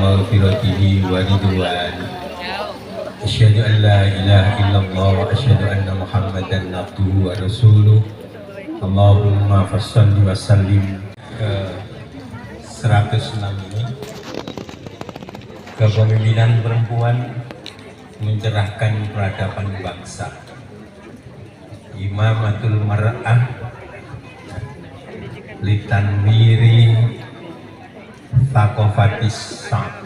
maghfiratihi wa ridwan. Asyhadu an la ilaha illallah wa asyhadu anna Muhammadan abduhu wa rasuluh. Allahumma fassalli wa sallim. Ke 106 ini, kepemimpinan perempuan mencerahkan peradaban bangsa. Imamatul mar'ah litanwiri thaqafatis sa'.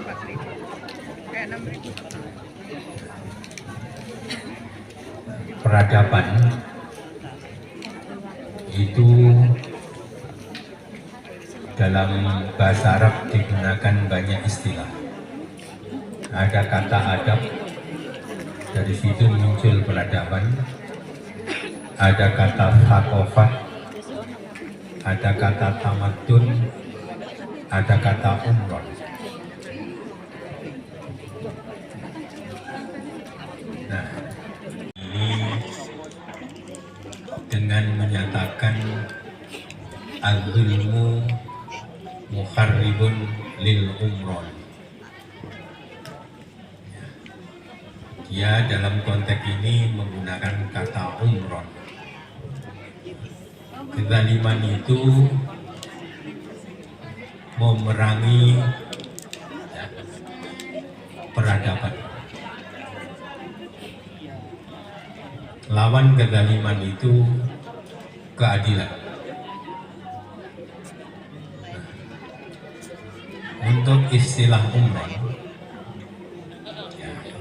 Peradaban itu dalam bahasa Arab digunakan banyak istilah. Ada kata adab, dari situ muncul peradaban. Ada kata thaqafah, ada kata tamadun, ada kata umrah. Nah, ini dengan menyatakan az-zulmu mukharribun lil umrah. Dia dalam konteks ini menggunakan kata umrah. Kezaliman itu memerangi peradaban. Lawan kezaliman itu keadilan. Untuk istilah umrah,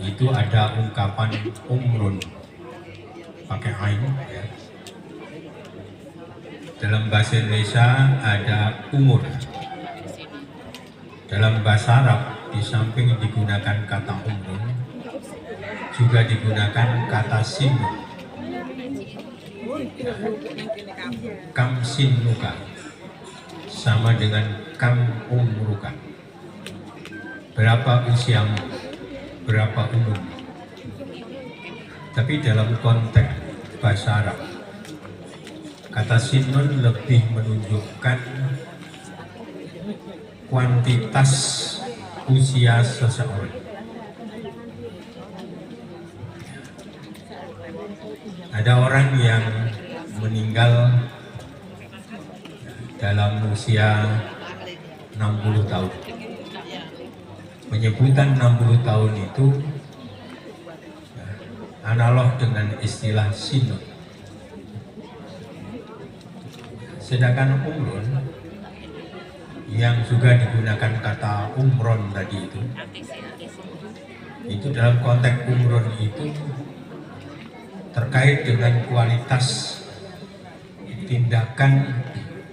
itu ada ungkapan umrun pakai ain, ya. Dalam bahasa Indonesia ada umur. Dalam bahasa Arab di samping digunakan kata umrun, juga digunakan kata sinu. Kam sinuka sama dengan kam umruka. Berapa usiamu, berapa umur. Tapi dalam konteks bahasa Arab, kata sinun lebih menunjukkan kuantitas usia seseorang. Ada orang yang meninggal dalam usia 60 tahun. Penyebutan 60 tahun itu analog dengan istilah sinun. Sedangkan umrun yang juga digunakan kata umron tadi itu dalam konteks umrun itu terkait dengan kualitas tindakan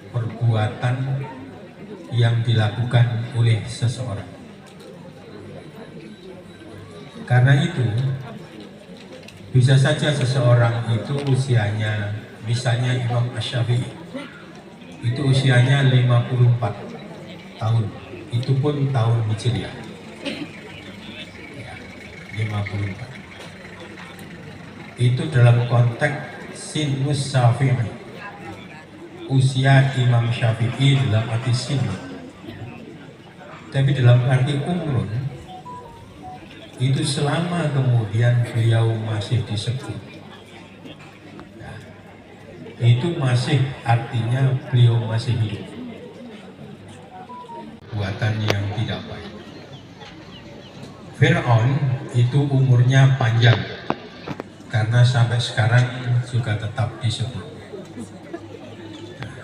perbuatan yang dilakukan oleh seseorang. Karena itu bisa saja seseorang itu usianya, misalnya Imam Asy-Syafi'i itu usianya 54 tahun, itu pun tahun Hijriah, ya, 54. Itu dalam konteks sinus Syafi'i, usia Imam Syafi'i dalam arti sinus. Tapi dalam arti umrun itu selama kemudian beliau masih disebut, nah, itu masih artinya beliau masih hidup. Buatan yang tidak baik. Fir'aun itu umurnya panjang karena sampai sekarang juga tetap disebut. Nah,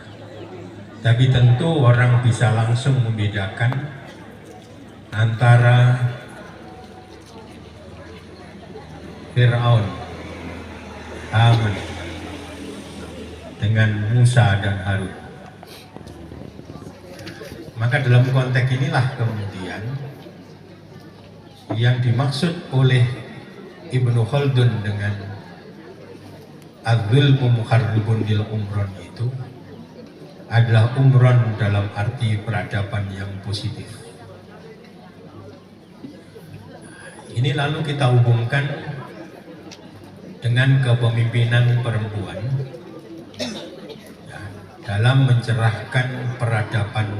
tapi tentu orang bisa langsung membedakan antara Fir'aun, Haman dengan Musa dan Harun. Maka dalam konteks inilah kemudian yang dimaksud oleh Ibnu Khaldun dengan az-zulmu mukharribun lil umron itu adalah umron dalam arti peradaban yang positif. Ini lalu kita hubungkan dengan kepemimpinan perempuan ya, dalam mencerahkan peradaban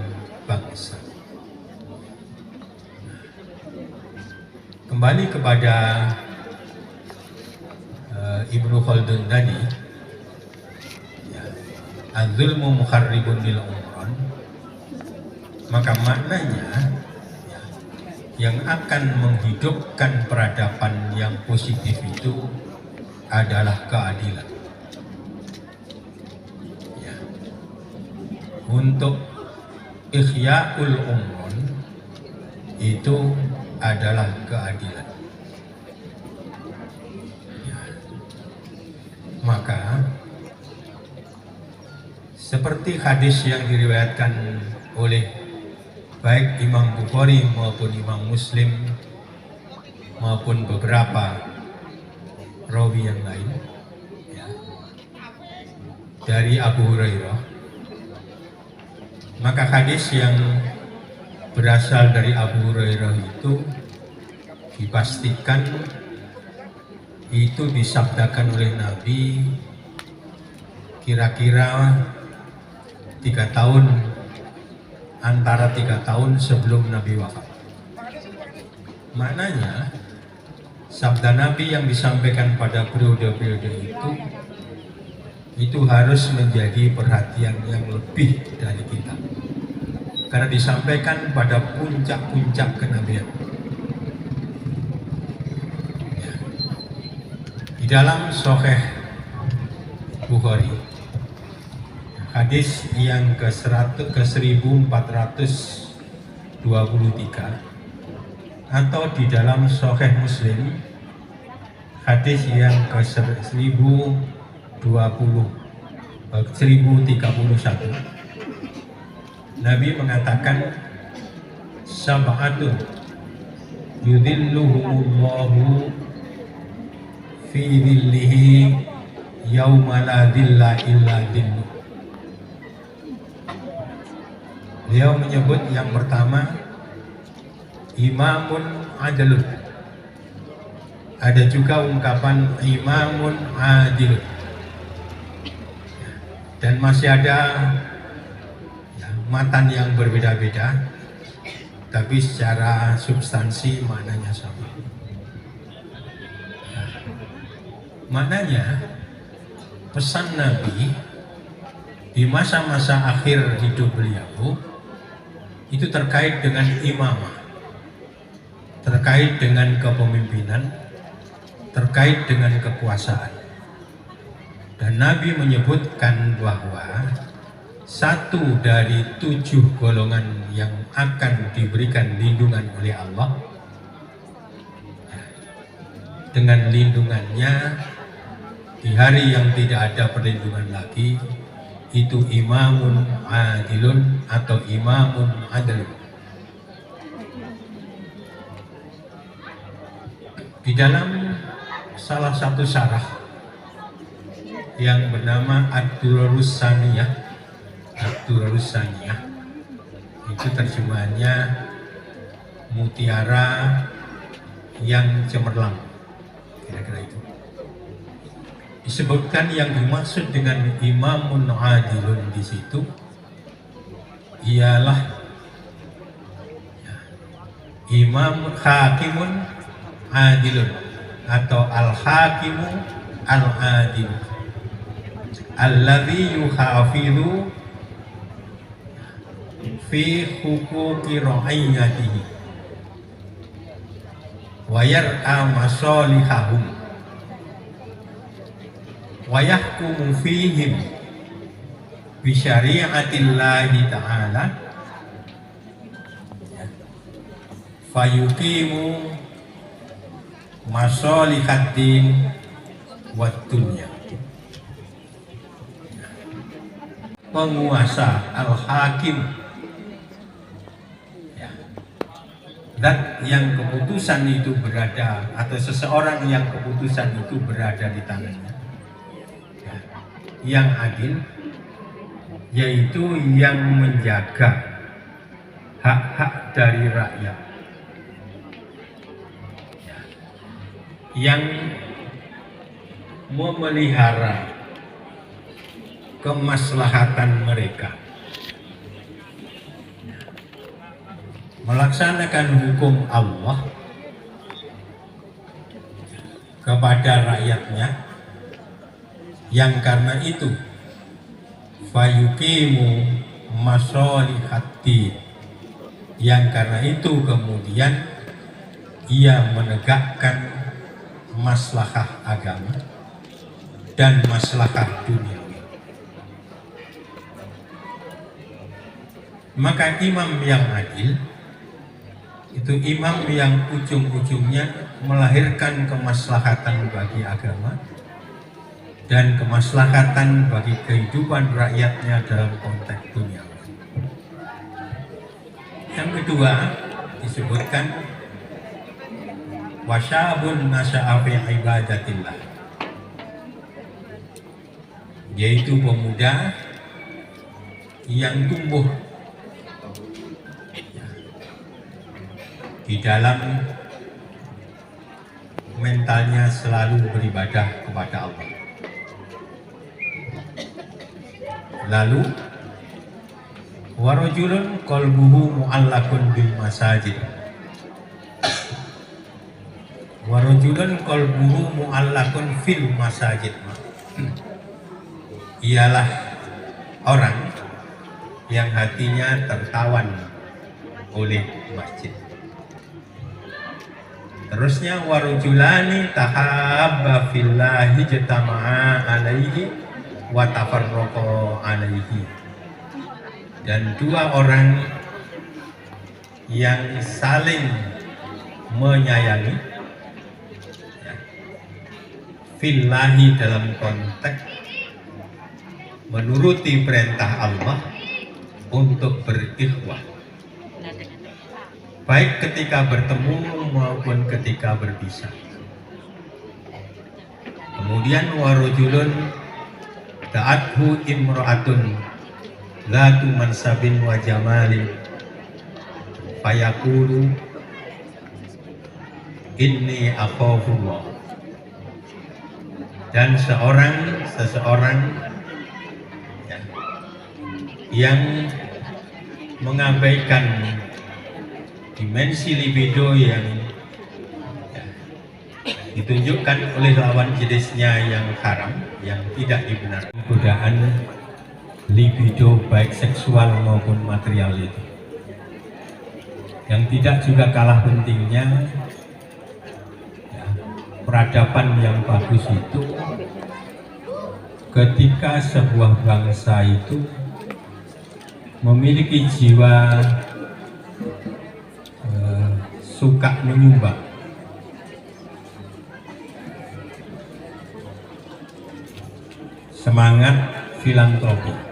bangsa. kembali kepada Ibnu Khaldun tadi, ya, az-zulmu mukharribun lil umron, maka maknanya ya, yang akan menghidupkan peradaban yang positif itu adalah keadilan. Ya. Untuk ihya'ul umron itu adalah keadilan. Ya. Maka seperti hadis yang diriwayatkan oleh baik Imam Bukhari maupun Imam Muslim maupun beberapa rawi yang lain, ya, dari Abu Hurairah, maka hadis yang berasal dari Abu Hurairah itu dipastikan itu disabdakan oleh Nabi kira-kira 3 tahun, antara 3 tahun sebelum Nabi wafat. Maknanya sabda Nabi yang disampaikan pada periode-periode itu harus menjadi perhatian yang lebih dari kita, karena disampaikan pada puncak-puncak kenabian. Ya. Di dalam Sahih Bukhari, hadis yang ke-1423, atau di dalam Sahih Muslim hadis yang ke-1031, Nabi mengatakan, sab'atun yudhilluhumullahu fi dhillihi yauma la dhilla illa dhilluh. Beliau menyebut yang pertama imamun adilun. Ada juga ungkapan imamun adilun. Dan masih ada ya, matan yang berbeda-beda, tapi secara substansi maknanya sama. Ya. Maknanya pesan Nabi di masa-masa akhir hidup beliau itu terkait dengan imamah, terkait dengan kepemimpinan, terkait dengan kekuasaan. Dan Nabi menyebutkan bahwa satu dari 7 golongan yang akan diberikan lindungan oleh Allah, dengan lindungannya di hari yang tidak ada perlindungan lagi, itu imamun adilun atau imamun adilun. Di dalam salah satu syarah yang bernama Ad-Durarus Saniyah, itu terjemahannya mutiara yang cemerlang, kira-kira itu. Disebutkan yang dimaksud dengan imamun adilun di situ ialah imam hakimun adilun atau al-hakimu al-adil alladzi yuhafidhu fi huquqi ra'iyatihi wa yar'a masalihahum wa yahkumu fihim bi syari'atillahi ta'ala fayuqimu masalihaddin wa dunya. Penguasa al-hakim, ya, zat yang keputusan itu berada, atau seseorang yang keputusan itu berada di tangannya, ya, yang adil, yaitu yang menjaga hak-hak dari rakyat, ya, yang memelihara kemaslahatan mereka, melaksanakan hukum Allah kepada rakyatnya, yang karena itu fayuqimu masolihati, yang karena itu kemudian ia menegakkan maslahah agama dan maslahah duniawi. Maka imam yang adil itu imam yang ujung-ujungnya melahirkan kemaslahatan bagi agama dan kemaslahatan bagi kehidupan rakyatnya dalam konteks dunia. Yang kedua disebutkan wasyabun nasya'a fi ibadatillah, yaitu pemuda yang tumbuh di dalam mentalnya selalu beribadah kepada Allah. Lalu warajulun qalbuhu mu'allakun bil masajid, warajulun qalbuhu mu'allakun fil masajid, ialah orang yang hatinya tertawan oleh masjid. Terusnya warajulani tahabba fillahi jatama'a alaihi wa tafarraqa alaihi, dan dua orang yang saling menyayangi fillahi dalam konteks menuruti perintah Allah untuk berikhwah, baik ketika bertemu maupun ketika berpisah. Kemudian warujulun ta'athu imra'atun latu mansabin wa jamalin fayaqulu inni akhafullah, dan seseorang yang mengabaikan dimensi libido yang ditunjukkan oleh lawan jenisnya yang haram, yang tidak dibenarkan. Godaan libido baik seksual maupun material itu, yang tidak juga kalah pentingnya peradaban yang bagus itu ketika sebuah bangsa itu memiliki jiwa suka menyumbang, semangat filantropi.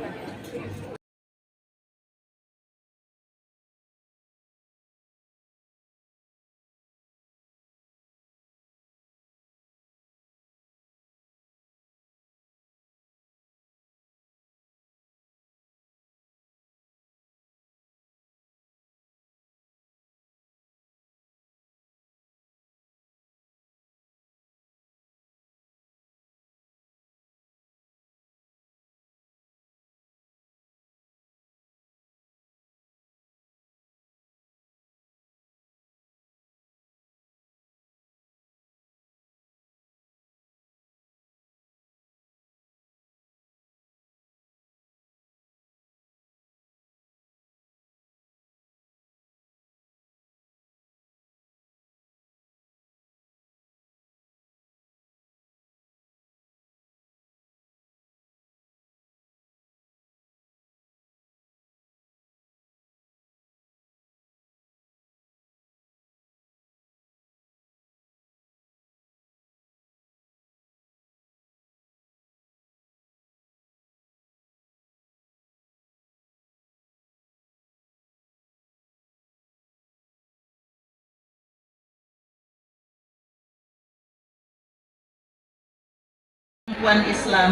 Perempuan Islam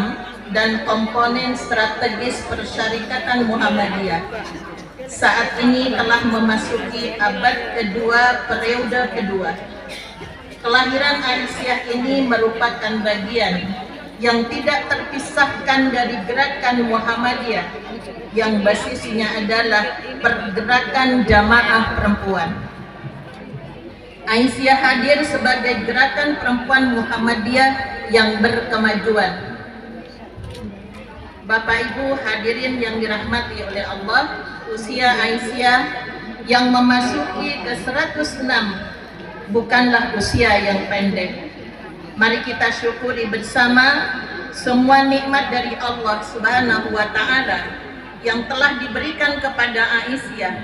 dan komponen strategis Persyarikatan Muhammadiyah saat ini telah memasuki abad kedua periode kedua. Kelahiran Aisyah ini merupakan bagian yang tidak terpisahkan dari gerakan Muhammadiyah yang basisnya adalah pergerakan jamaah perempuan. Aisyah hadir sebagai gerakan perempuan Muhammadiyah yang berkemajuan. Bapak Ibu hadirin yang dirahmati oleh Allah, usia Aisyah yang memasuki ke 106 bukanlah usia yang pendek. Mari kita syukuri bersama semua nikmat dari Allah Subhanahu wa Ta'ala yang telah diberikan kepada Aisyah,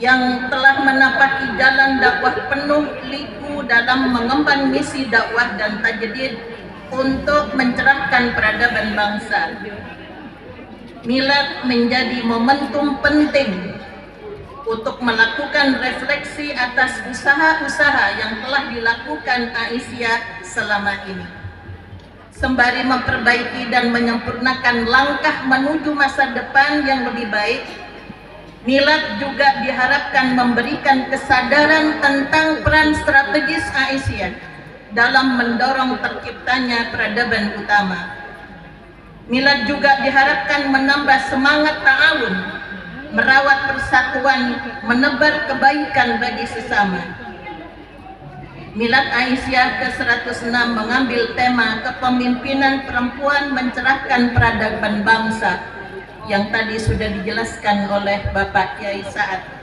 yang telah menapaki jalan dakwah penuh liku dalam mengemban misi dakwah dan tajdid untuk mencerahkan peradaban bangsa. Milad menjadi momentum penting untuk melakukan refleksi atas usaha-usaha yang telah dilakukan Aisyah selama ini, sembari memperbaiki dan menyempurnakan langkah menuju masa depan yang lebih baik. Milad juga diharapkan memberikan kesadaran tentang peran strategis Aisyah dalam mendorong terciptanya peradaban utama. Milad juga diharapkan menambah semangat ta'awun, merawat persatuan, menebar kebaikan bagi sesama. Milad Aisyah ke-106 mengambil tema kepemimpinan perempuan mencerahkan peradaban bangsa yang tadi sudah dijelaskan oleh Bapak Kiai Sa'ad.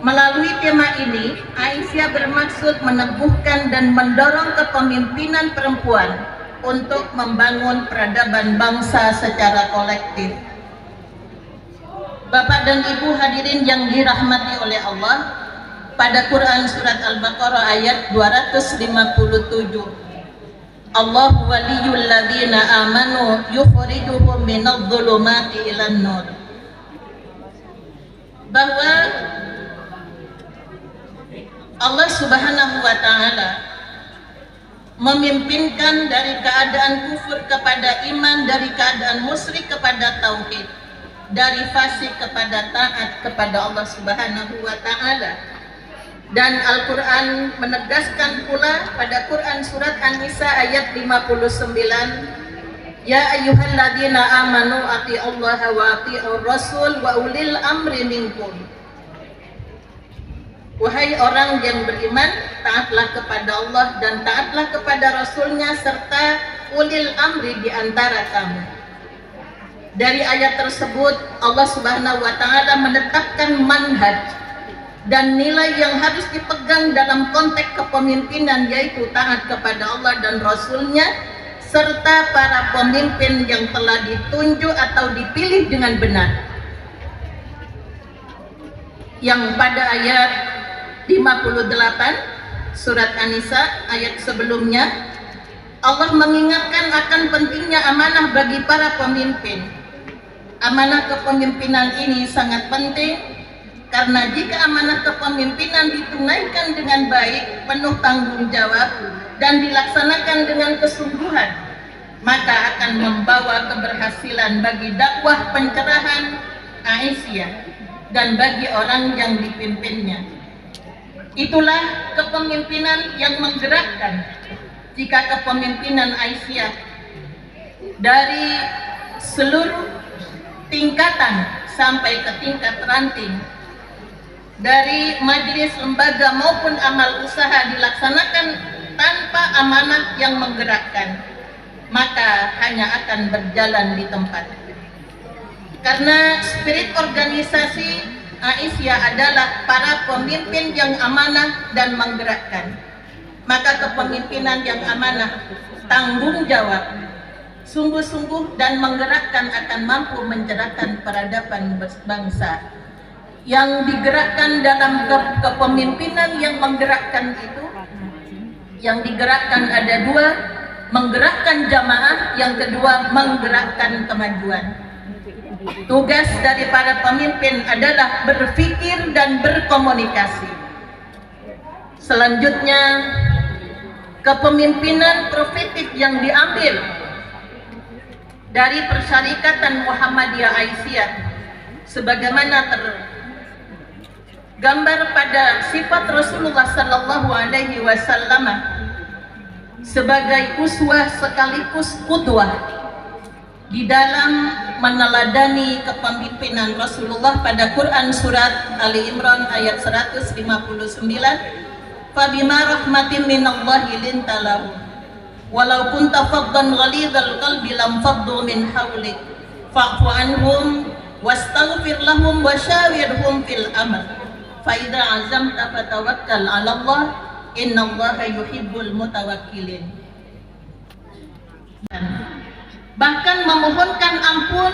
Melalui tema ini, Aisyah bermaksud meneguhkan dan mendorong kepemimpinan perempuan untuk membangun peradaban bangsa secara kolektif. Bapak dan Ibu hadirin yang dirahmati oleh Allah, pada Quran Surat Al-Baqarah ayat 257, Allahu waliyul ladzina amanu yukhrijuhum minadh dhulumati ilan nur. Bahwa Allah Subhanahu wa Ta'ala memimpinkan dari keadaan kufur kepada iman, dari keadaan musyrik kepada tauhid, dari fasik kepada taat kepada Allah Subhanahu wa Ta'ala. Dan Al-Quran menegaskan pula pada Quran Surat An-Nisa ayat 59, Ya ayyuhalladzina amanu ati'ullaha wa ati'ur rasul wa ulil amri minkum. Wahai orang yang beriman, taatlah kepada Allah dan taatlah kepada Rasulnya serta ulil amri di antara kamu. Dari ayat tersebut Allah Subhanahu wa Ta'ala menetapkan manhaj dan nilai yang harus dipegang dalam konteks kepemimpinan, yaitu taat kepada Allah dan Rasulnya serta para pemimpin yang telah ditunjuk atau dipilih dengan benar. Yang pada ayat 58 surat An-Nisa ayat sebelumnya, Allah mengingatkan akan pentingnya amanah bagi para pemimpin. Amanah kepemimpinan ini sangat penting karena jika amanah kepemimpinan ditunaikan dengan baik, penuh tanggung jawab dan dilaksanakan dengan kesungguhan, maka akan membawa keberhasilan bagi dakwah pencerahan Aisyah dan bagi orang yang dipimpinnya. Itulah kepemimpinan yang menggerakkan. Jika kepemimpinan Aisyah dari seluruh tingkatan sampai ke tingkat ranting, dari majelis, lembaga maupun amal usaha dilaksanakan tanpa amanah yang menggerakkan, maka hanya akan berjalan di tempat. Karena spirit organisasi Aisyah adalah para pemimpin yang amanah dan menggerakkan, maka kepemimpinan yang amanah, tanggung jawab, sungguh-sungguh dan menggerakkan akan mampu mencerahkan peradaban bangsa. Yang digerakkan dalam kepemimpinan yang menggerakkan itu, yang digerakkan ada dua, menggerakkan jamaah, yang kedua menggerakkan kemajuan. Tugas dari para pemimpin adalah berpikir dan berkomunikasi. Selanjutnya, kepemimpinan profetik yang diambil dari Persyarikatan Muhammadiyah Aisyah sebagaimana gambar pada sifat Rasulullah Sallallahu Alaihi Wasallam sebagai uswah sekaligus qudwah di dalam meneladani kepemimpinan Rasulullah pada Quran Surat Ali Imran ayat 159, Fabima rahmatin minallahi linta lahum walau kunta faddan ghalidhal qalbi lam faddu min hawlik fa'fu anhum wastaghfir lahum wasyawirhum fil amr fa idza azamta fatawakkal 'ala Allah innallaha yuhibbul mutawakkilin. Bahkan memohonkan ampun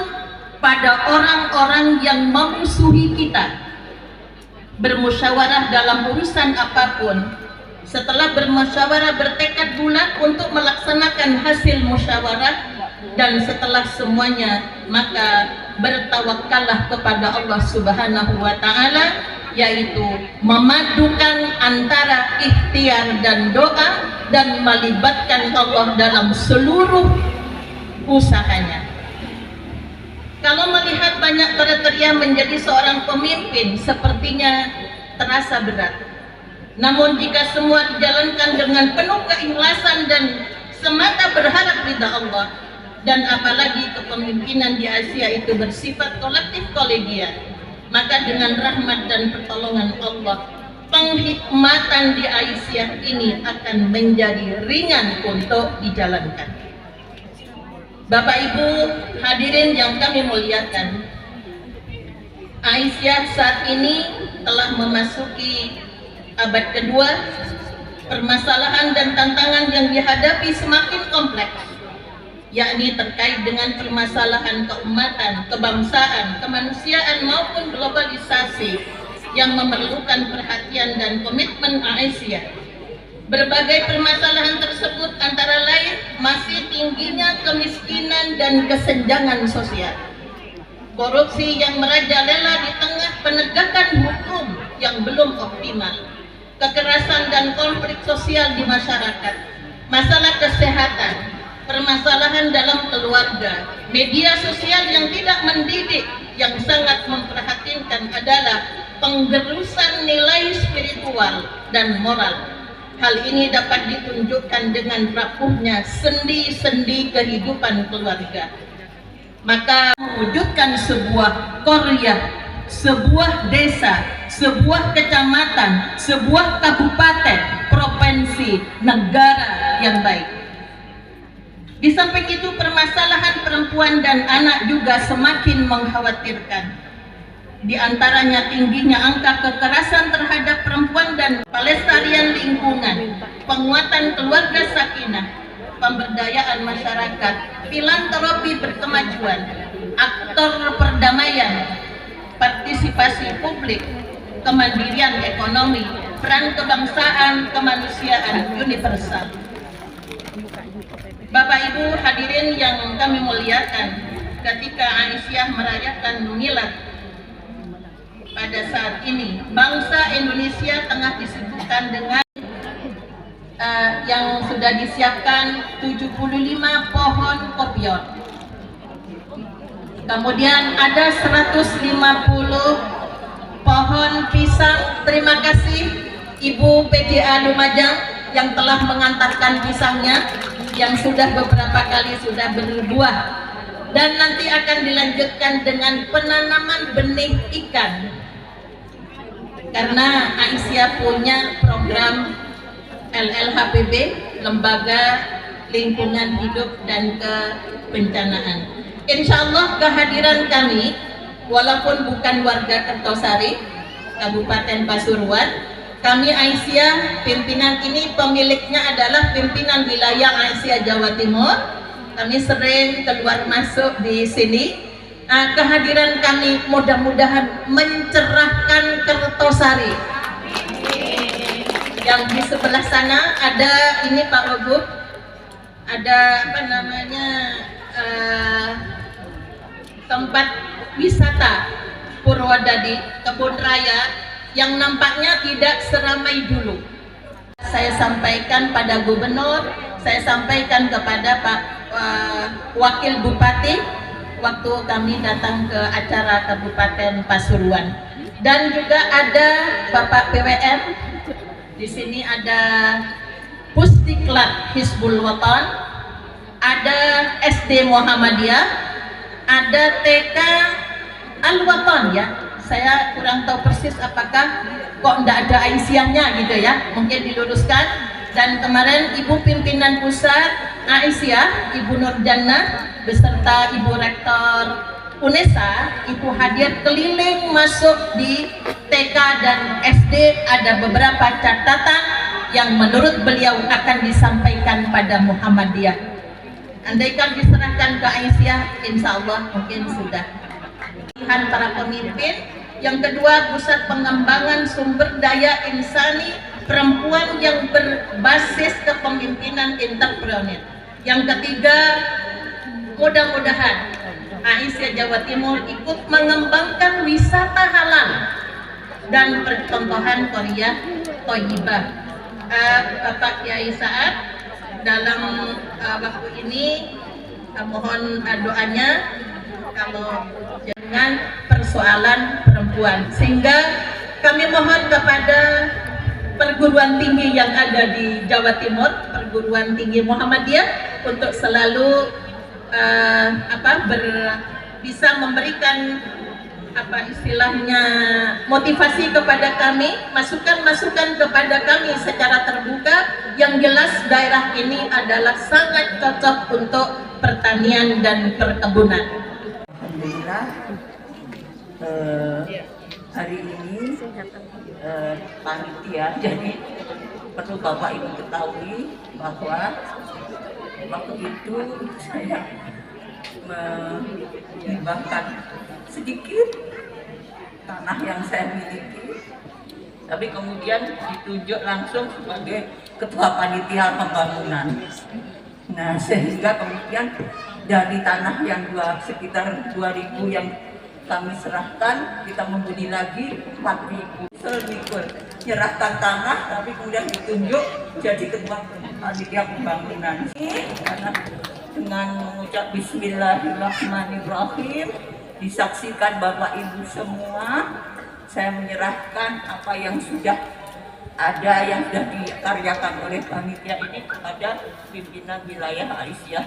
pada orang-orang yang memusuhi kita, bermusyawarah dalam urusan apapun. Setelah bermusyawarah bertekad bulat untuk melaksanakan hasil musyawarah, dan setelah semuanya maka bertawakallah kepada Allah Subhanahu wa Ta'ala, yaitu memadukan antara ikhtiar dan doa dan melibatkan Allah dalam seluruh usahanya. Kalau melihat banyak kriteria menjadi seorang pemimpin, sepertinya terasa berat. Namun jika semua dijalankan dengan penuh keikhlasan dan semata berharap ridha Allah, dan apalagi kepemimpinan di Asia itu bersifat kolektif kolegial, maka dengan rahmat dan pertolongan Allah, penghikmatan di Aisyah ini akan menjadi ringan untuk dijalankan. Bapak Ibu hadirin yang kami muliakan, Aisyah saat ini telah memasuki abad kedua. Permasalahan dan tantangan yang dihadapi semakin kompleks, yakni terkait dengan permasalahan keumatan, kebangsaan, kemanusiaan maupun globalisasi yang memerlukan perhatian dan komitmen Aisyah. Berbagai permasalahan tersebut antara lain masih tingginya kemiskinan dan kesenjangan sosial, korupsi yang merajalela di tengah penegakan hukum yang belum optimal, kekerasan dan konflik sosial di masyarakat, masalah kesehatan, permasalahan dalam keluarga, media sosial yang tidak mendidik. Yang sangat memperhatikan adalah penggerusan nilai spiritual dan moral. Hal ini dapat ditunjukkan dengan rapuhnya sendi-sendi kehidupan keluarga. Maka mewujudkan sebuah qaryah, sebuah desa, sebuah kecamatan, sebuah kabupaten, provinsi, negara yang baik. Di samping itu, permasalahan perempuan dan anak juga semakin mengkhawatirkan. Di antaranya tingginya angka kekerasan terhadap perempuan dan pelestarian lingkungan, penguatan keluarga sakinah, pemberdayaan masyarakat, filantropi berkemajuan, aktor perdamaian, partisipasi publik, kemandirian ekonomi, peran kebangsaan, kemanusiaan universal. Bapak Ibu hadirin yang kami muliakan, ketika Aisyah merayakan milad pada saat ini, bangsa Indonesia tengah disibukkan dengan yang sudah disiapkan 75 pohon kopior. Kemudian ada 150 pohon pisang. Terima kasih Ibu PDA Lumajang yang telah mengantarkan pisangnya, yang sudah beberapa kali sudah berbuah, dan nanti akan dilanjutkan dengan penanaman benih ikan, karena Aisyah punya program LLHPB, Lembaga Lingkungan Hidup dan Kebencanaan. Insya Allah kehadiran kami, walaupun bukan warga Kertosari, Kabupaten Pasuruan, kami Aisyah, pimpinan ini pemiliknya adalah pimpinan wilayah Aisyah Jawa Timur. Kami sering keluar masuk di sini. Kehadiran kami mudah-mudahan mencerahkan Kertosari. Yang di sebelah sana ada ini Pak Wagub, ada apa namanya tempat wisata Purwodadi, Kebun Raya, yang nampaknya tidak seramai dulu. Saya sampaikan pada Gubernur, saya sampaikan kepada Pak Wakil Bupati waktu kami datang ke acara Kabupaten Pasuruan, dan juga ada Bapak PWM. Di sini ada Pusdiklat Hizbul Watan, ada SD Muhammadiyah, ada TK Al-Watan ya. saya kurang tahu persis apakah kok tidak ada Aisyahnya gitu ya, mungkin diluruskan. Dan kemarin Ibu Pimpinan Pusat Aisyah, Ibu Nurjannah beserta Ibu Rektor UNESA itu hadir keliling masuk di TK dan SD. Ada beberapa catatan yang menurut beliau akan disampaikan pada Muhammadiyah. Andaikan diserahkan ke Aisyah, insya Allah mungkin sudah. Para pemimpin. Yang kedua, pusat pengembangan sumber daya insani perempuan yang berbasis kepemimpinan entrepreneur. Yang ketiga, mudah-mudahan Aisyah Jawa Timur ikut mengembangkan wisata halal dan percontohan Korea Thayyibah. Bapak Kiai Saad, dalam waktu ini mohon doanya kalau dengan persoalan perempuan, sehingga kami mohon kepada perguruan tinggi yang ada di Jawa Timur, perguruan tinggi Muhammadiyah, untuk selalu bisa memberikan istilahnya motivasi kepada kami, masukan-masukan kepada kami secara terbuka. Yang jelas daerah ini adalah sangat cocok untuk pertanian dan perkebunan. Alhamdulillah, hari ini panitia, jadi perlu Bapak Ibu ketahui bahwa waktu itu saya menghibahkan sedikit tanah yang saya miliki, tapi kemudian ditunjuk langsung sebagai ketua panitia pembangunan. Nah, sehingga kemudian dari tanah yang sekitar 2.000 yang kami serahkan, kita membeli lagi 4.000. Selebihnya nyerahkan tanah, tapi kemudian ditunjuk jadi ketua panitia pembangunan. Karena dengan mengucap Bismillahirrahmanirrahim, disaksikan Bapak Ibu semua, saya menyerahkan apa yang sudah ada, yang sudah dikaryakan oleh panitia ini kepada pimpinan wilayah Aisyah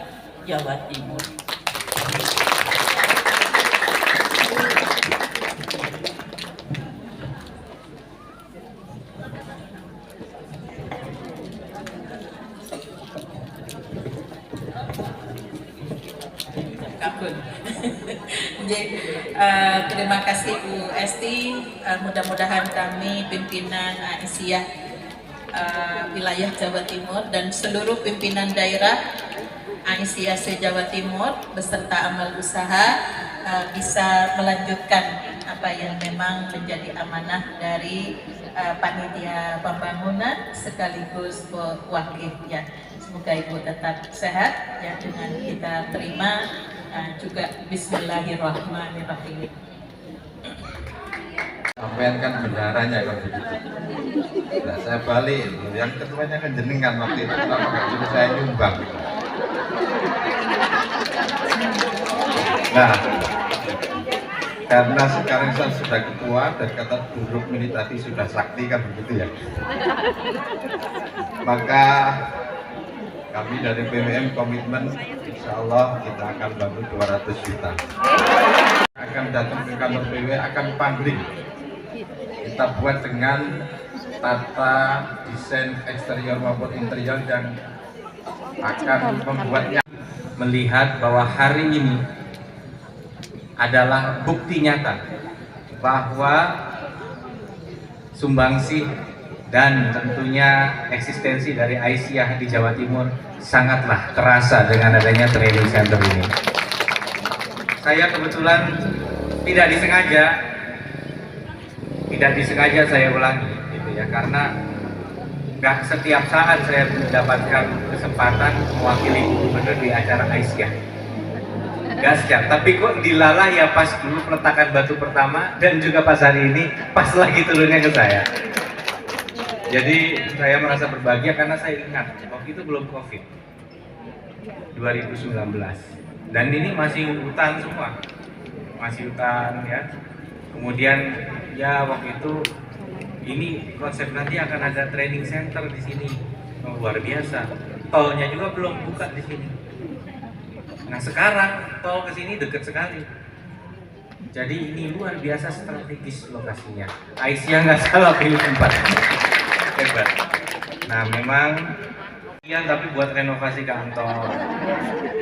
Jawa Timur. Terima kasih Bu Esti. Mudah-mudahan kami pimpinan Aisyah wilayah Jawa Timur dan seluruh pimpinan daerah Aisyah se-Jawa Timur beserta amal usaha bisa melanjutkan apa yang memang menjadi amanah dari panitia pembangunan sekaligus wakil ya. Semoga Ibu tetap sehat ya, dengan kita terima juga Bismillahirrahmanirrahim. Sampean kan bendaranya kalau begitu. Nah, saya balik, yang ketuanya kan jenengan waktu itu, kenapa nggak suruh saya nyumbang? Nah, karena sekarang saya sudah ketua dan kata buruk ini tadi sudah sakti kan begitu ya. Maka kami dari BWM komitmen, insya Allah kita akan bantu 200 juta. Akan datang ke kantor PW, akan pangling. Kita buat dengan tata desain eksterior maupun interior yang akan membuatnya. Melihat bahwa hari ini adalah bukti nyata bahwa sumbangsih dan tentunya eksistensi dari Aisyah di Jawa Timur sangatlah terasa dengan adanya training center ini. Saya kebetulan tidak disengaja saya ulangi gitu ya, karena nggak setiap saat saya mendapatkan kesempatan mewakili gubernur di acara Aisyah. Gaskan, tapi kok dilalah ya pas dulu peletakan batu pertama dan juga pas hari ini pas lagi turunnya ke saya. Jadi saya merasa berbahagia karena saya ingat waktu itu belum COVID 2019 dan ini masih hutan semua, masih hutan ya. Kemudian ya waktu itu ini konsep nanti akan ada training center di sini, luar biasa. Tolnya juga belum buka di sini. Nah sekarang tol ke sini dekat sekali. Jadi ini luar biasa strategis lokasinya. Aisyah nggak salah pilih tempat. Hebat. Nah memang iya, tapi buat renovasi kantor.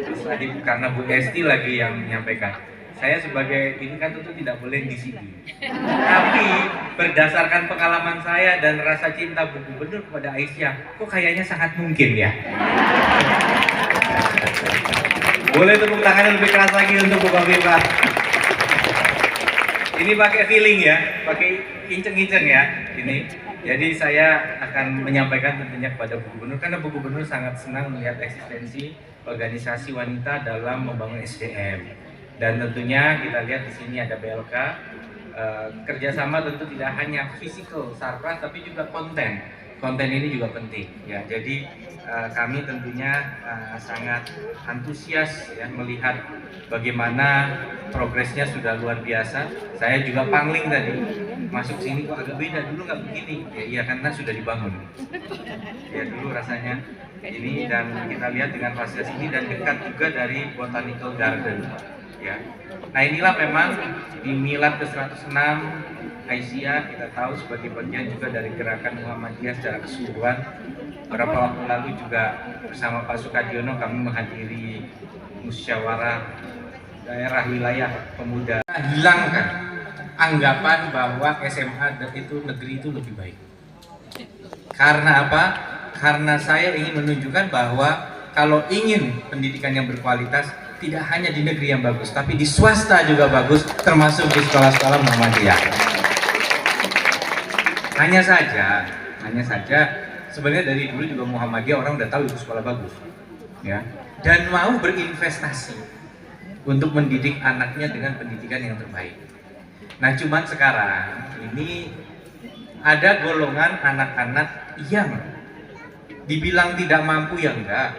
Terus tadi karena Bu Esti lagi yang menyampaikan. Saya sebagai ini kan tentu tidak boleh di sini. Tapi berdasarkan pengalaman saya dan rasa cinta Bu Gubernur kepada Aisyah, kok kayaknya sangat mungkin ya. Boleh tepuk tangan lebih keras lagi untuk Bu Kofifa. Ini pakai feeling ya, pakai inceng-inceng ya. Ini. Jadi saya akan menyampaikan tentunya kepada Bu Gubernur karena Bu Gubernur sangat senang melihat eksistensi organisasi wanita dalam membangun SDM. Dan tentunya kita lihat di sini ada BLK. Kerjasama tentu tidak hanya fisikal, sarpras, tapi juga konten. Konten ini juga penting ya. Jadi kami tentunya sangat antusias ya melihat bagaimana progresnya sudah luar biasa. Saya juga pangling tadi masuk sini kok agak beda, dulu nggak begini ya. Iya karena sudah dibangun ya, dulu rasanya ini. Dan kita lihat dengan fasilitas ini dan dekat juga dari Botanical Garden ya. Nah inilah memang di Milad ke-106 Aisyah kita tahu sebagai bagian juga dari gerakan Muhammadiyah secara keseluruhan. Beberapa waktu lalu juga bersama Pak Sukadiono kami menghadiri musyawarah daerah wilayah pemuda. Hilangkan anggapan bahwa SMA itu negeri itu lebih baik. Karena apa? Karena saya ingin menunjukkan bahwa kalau ingin pendidikan yang berkualitas tidak hanya di negeri yang bagus, tapi di swasta juga bagus, termasuk di sekolah-sekolah Muhammadiyah. Hanya saja sebenarnya dari dulu juga Muhammadiyah orang udah tahu itu sekolah bagus ya, dan mau berinvestasi untuk mendidik anaknya dengan pendidikan yang terbaik. Nah cuman sekarang ini ada golongan anak-anak yang dibilang tidak mampu ya enggak,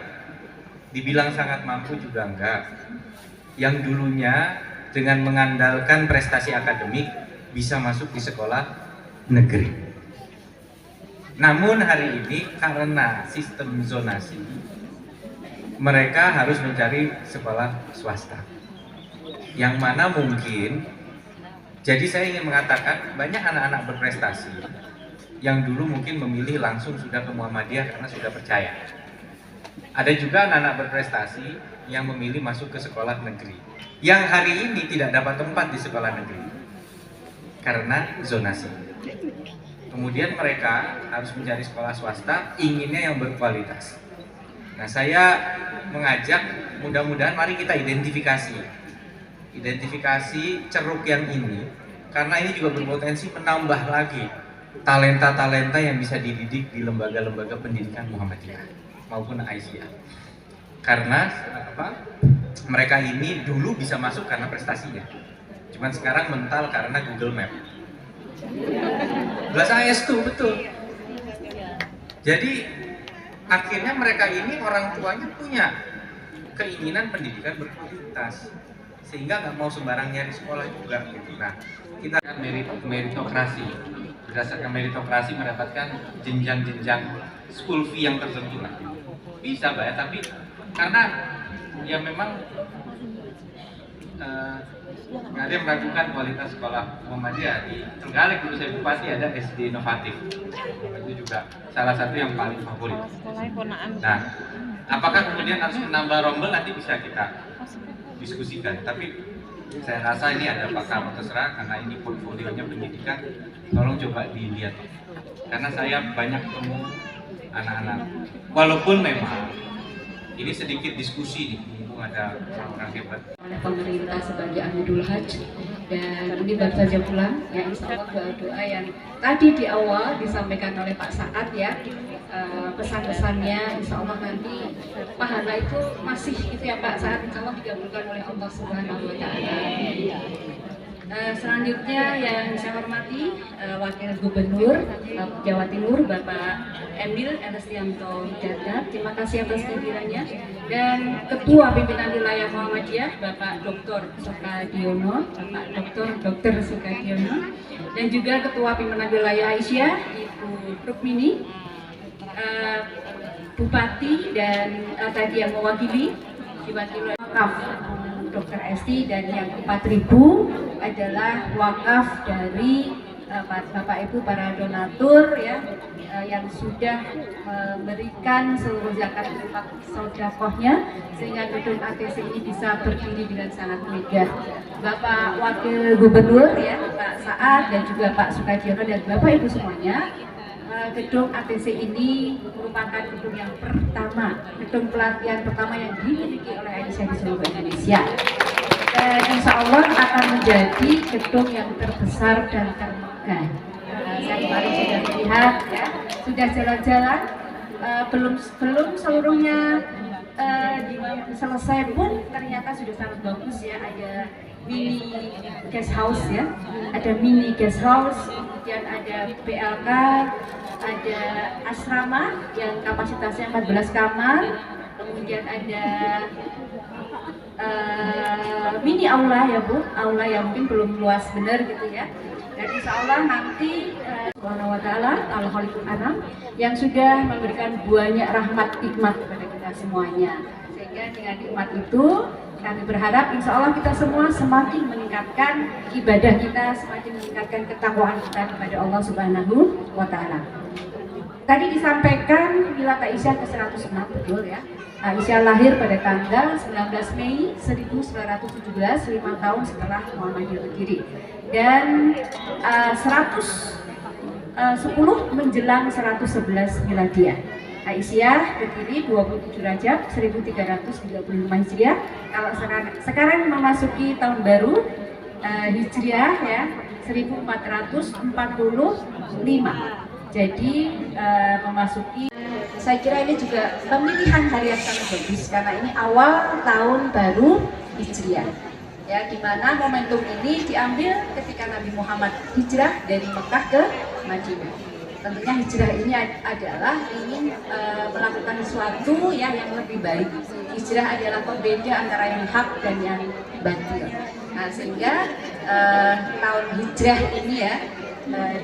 dibilang sangat mampu juga enggak, yang dulunya dengan mengandalkan prestasi akademik bisa masuk di sekolah negeri. Namun hari ini karena sistem zonasi, mereka harus mencari sekolah swasta. Yang mana mungkin, jadi saya ingin mengatakan banyak anak-anak berprestasi yang dulu mungkin memilih langsung sudah ke Muhammadiyah karena sudah percaya. Ada juga anak-anak berprestasi yang memilih masuk ke sekolah negeri, yang hari ini tidak dapat tempat di sekolah negeri karena zonasi. Kemudian mereka harus mencari sekolah swasta, inginnya yang berkualitas. Nah saya mengajak, mudah-mudahan mari kita identifikasi ceruk yang ini, karena ini juga berpotensi menambah lagi talenta-talenta yang bisa dididik di lembaga-lembaga pendidikan Muhammadiyah maupun Aisyah. Karena apa? Mereka ini dulu bisa masuk karena prestasinya, cuman sekarang mental karena Google Map. Belas AS tuh betul. Jadi akhirnya mereka ini orang tuanya punya keinginan pendidikan berkualitas, sehingga nggak mau sembarang nyari sekolah juga gitu. Nah kita akan meritokrasi, berdasarkan meritokrasi mendapatkan jenjang-jenjang school fee yang tertentu lah. Bisa Mbak ya, tapi karena ya memang nggak ada yang meragukan kualitas sekolah Muhammadiyah. Di Trenggalek dulu saya bupati ada SD inovatif, itu juga salah satu yang paling favorit. Nah, apakah kemudian harus menambah rombel nanti bisa kita diskusikan. Tapi saya rasa ini ada pakar terserah karena ini portfolionya pendidikan, tolong coba dilihat. Karena saya banyak ketemu anak-anak, walaupun memang ini sedikit diskusi nih, ada orang-orang hebat oleh pemerintah sebagai Amidul Hajj, dan ini baru saja pulang ya, insya Allah doa-doa yang tadi di awal disampaikan oleh Pak Saad ya, pesan-pesannya insya Allah nanti pahala itu masih itu ya Pak Saad, insya Allah dikabulkan oleh Allah Subhanahu wa Ta'ala. Selanjutnya yang saya hormati Wakil Gubernur Jawa Timur Bapak Emil Ernestianto Dardak, terima kasih atas kehadirannya, dan Ketua Pimpinan Wilayah Muhammadiyah Bapak Dr. Sukadiono, Dr. Sukadiono, dan juga Ketua Pimpinan Wilayah Aisyah Ibu Rukmini, Bupati dan tadi yang mewakili Dr. Esti, dan yang 4.000 adalah wakaf dari Bapak Ibu para donatur ya, yang sudah memberikan seluruh zakat infak sedekahnya sehingga gedung ATC ini bisa berdiri dengan sangat megah. Bapak Wakil Gubernur ya, Pak Saad dan juga Pak Sukadiono dan Bapak Ibu semuanya, gedung ATC ini merupakan gedung yang pertama, gedung pelatihan pertama yang dimiliki oleh Aisyah di seluruh Indonesia. Dan insya Allah akan menjadi gedung yang terbesar dan termegah. Saya kemarin sudah melihat ya, sudah jalan-jalan, belum seluruhnya selesai pun ternyata sudah sangat bagus ya. Ada mini guest house ya, ada mini guest house, kemudian ada PLK, ada asrama yang kapasitasnya 14 kamar, kemudian ada mini aula ya Bu, aula yang mungkin belum luas benar gitu ya. Dan insya Allah nanti Subhanahu wa ta'ala Al-Khaliqul Anam yang sudah memberikan banyak rahmat hikmat kepada kita semuanya, sehingga dengan nikmat itu kami berharap insya Allah kita semua semakin meningkatkan ibadah kita, semakin meningkatkan ketakwaan kita kepada Allah Subhanahu wa ta'ala. Tadi disampaikan Milad Aisyah ke-106, betul ya. Aisyah lahir pada tanggal 19 Mei 1917, 5 tahun setelah Muhammadiyah berdiri. Dan 110 menjelang 111 Miladiah. Aisyah berdiri 27 Rajab 1335 Hijriah. Kalau sekarang memasuki tahun baru Hijriah ya, 1445. Jadi memasuki, saya kira ini juga pemilihan hari yang sangat bagus karena ini awal tahun baru Hijriah. Ya, di mana momentum ini diambil ketika Nabi Muhammad hijrah dari Mekah ke Madinah. Tentunya hijrah ini adalah ingin melakukan sesuatu ya yang lebih baik. Hijrah adalah pembeda antara yang hak dan yang batil. Nah, sehingga tahun hijrah ini ya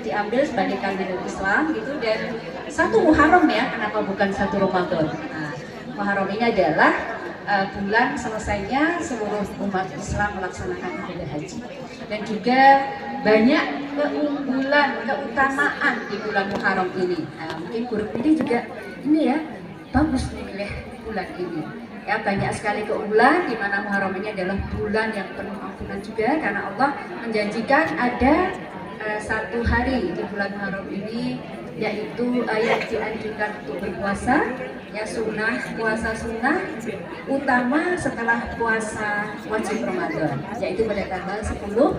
diambil sebagai kalender Islam gitu, dan satu Muharram ya, kenapa bukan satu Ramadan? Nah, Muharram ini adalah bulan selesainya seluruh umat Islam melaksanakan ibadah haji, dan juga banyak keunggulan, keutamaan di bulan Muharram ini. Nah, mungkin grup ini juga ini ya bagus memilih bulan ini. Ya, banyak sekali keunggulan di mana Muharram ini adalah bulan yang penuh ampunan juga, karena Allah menjanjikan ada satu hari di bulan Muharram ini, yaitu yang dianjurkan untuk berpuasa ya, puasa sunnah utama setelah puasa wajib Ramadan, yaitu pada tanggal 10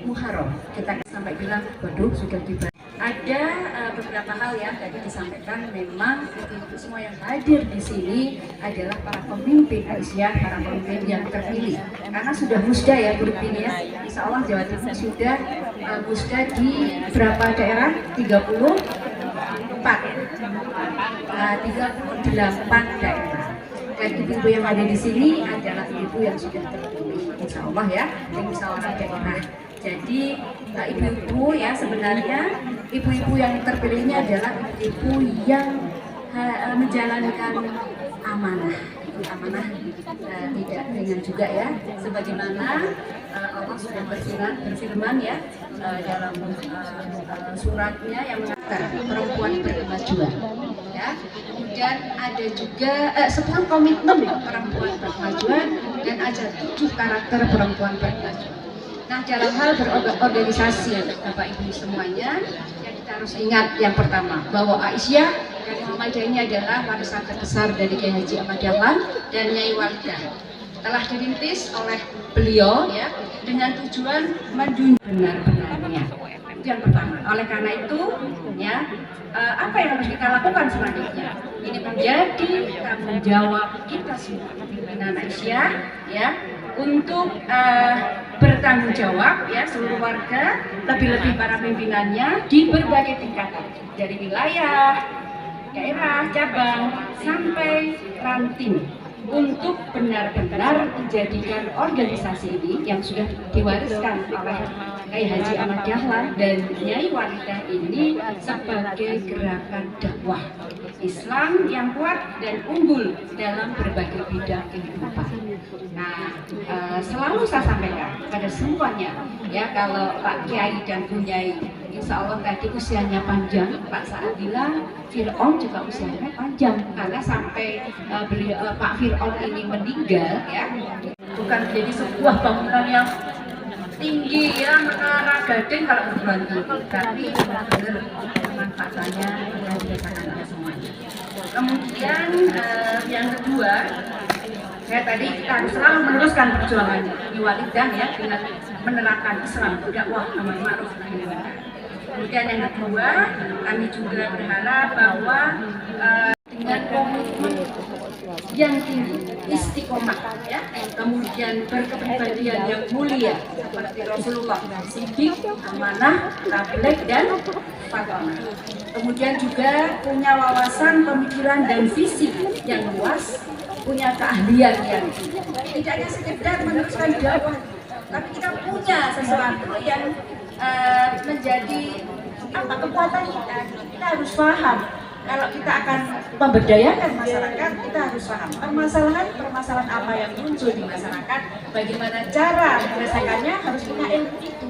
Muharram. Kita sampai bilang, waduh sudah tiba. Ada beberapa hal yang tadi disampaikan, memang ibu-ibu semua yang hadir di sini adalah para pemimpin Aisyah, para pemimpin yang terpilih. Karena sudah musda ya grup ini ya. Insya Allah Jawa Timur sudah musda di berapa daerah? 38 daerah. Dan ibu-ibu yang ada di sini adalah ibu yang sudah terpilih, insya Allah ya, di musyawarah daerah. Jadi ibu-ibu ya, sebenarnya ibu-ibu yang terpilih ini adalah ibu-ibu yang menjalankan amanah. Amanah tidak ringan juga ya, sebagaimana Allah sudah berfirman ya dalam suratnya yang mengatakan perempuan berkemajuan ya. Kemudian ada juga 10 komitmen perempuan berkemajuan, dan ada 7 karakter perempuan berkemajuan. Nah, dalam hal berorganisasi Bapak Ibu semuanya, yang kita harus ingat yang pertama bahwa Aisyah dan Muhammadiyah ini adalah warisan terbesar dari Kiai Haji Ahmad Dahlan dan Nyai Walidah. Telah dirintis oleh beliau ya dengan tujuan menjunjung benar-benarnya. Itu yang pertama. Oleh karena itu ya, apa yang harus kita lakukan selanjutnya? Ini menjadi tanggung jawab kita semua, pimpinan Aisyah ya, untuk bertanggung jawab ya, seluruh warga, lebih-lebih para pimpinannya di berbagai tingkatan, dari wilayah, daerah, cabang, sampai ranting, untuk benar-benar menjadikan organisasi ini yang sudah diwariskan oleh Kiai Haji Ahmad Dahlan dan Nyai Walidah ini sebagai gerakan dakwah Islam yang kuat dan unggul dalam berbagai bidang kehidupan. Nah, selalu saya sampaikan pada semuanya, ya kalau Pak Kiai dan Bu Nyai, insya Allah tadi usianya panjang. Pak Saad bilang Fir'aun juga usianya panjang karena sampai Pak Fir'aun ini meninggal, ya bukan menjadi sebuah bangunan yang tinggi ya menara gading kalau berbulan tinggi, tapi benar-benar manfaatannya yang dirasakan oleh semuanya. Kemudian yang kedua, saya tadi kita harus selalu meneruskan perjuangan di walidah ya dengan menerapkan Islam, dakwah amar ma'ruf nahi munkar. Kemudian yang kedua, kami juga berharap bahwa dengan komitmen yang tinggi, istiqomah, ya, kemudian berkepribadian yang mulia seperti Rasulullah, sidik, amanah, tabligh dan fatwa. Kemudian juga punya wawasan, pemikiran dan visi yang luas, punya keahlian yang tidak hanya sekedar meneruskan dakwah, tapi kita punya sesuatu yang menjadi kekuatan kita. Kita harus paham. Kalau kita akan memberdayakan masyarakat, kita harus paham permasalahan apa yang muncul di masyarakat, bagaimana cara menyelesaikannya, harus punya ilmu itu.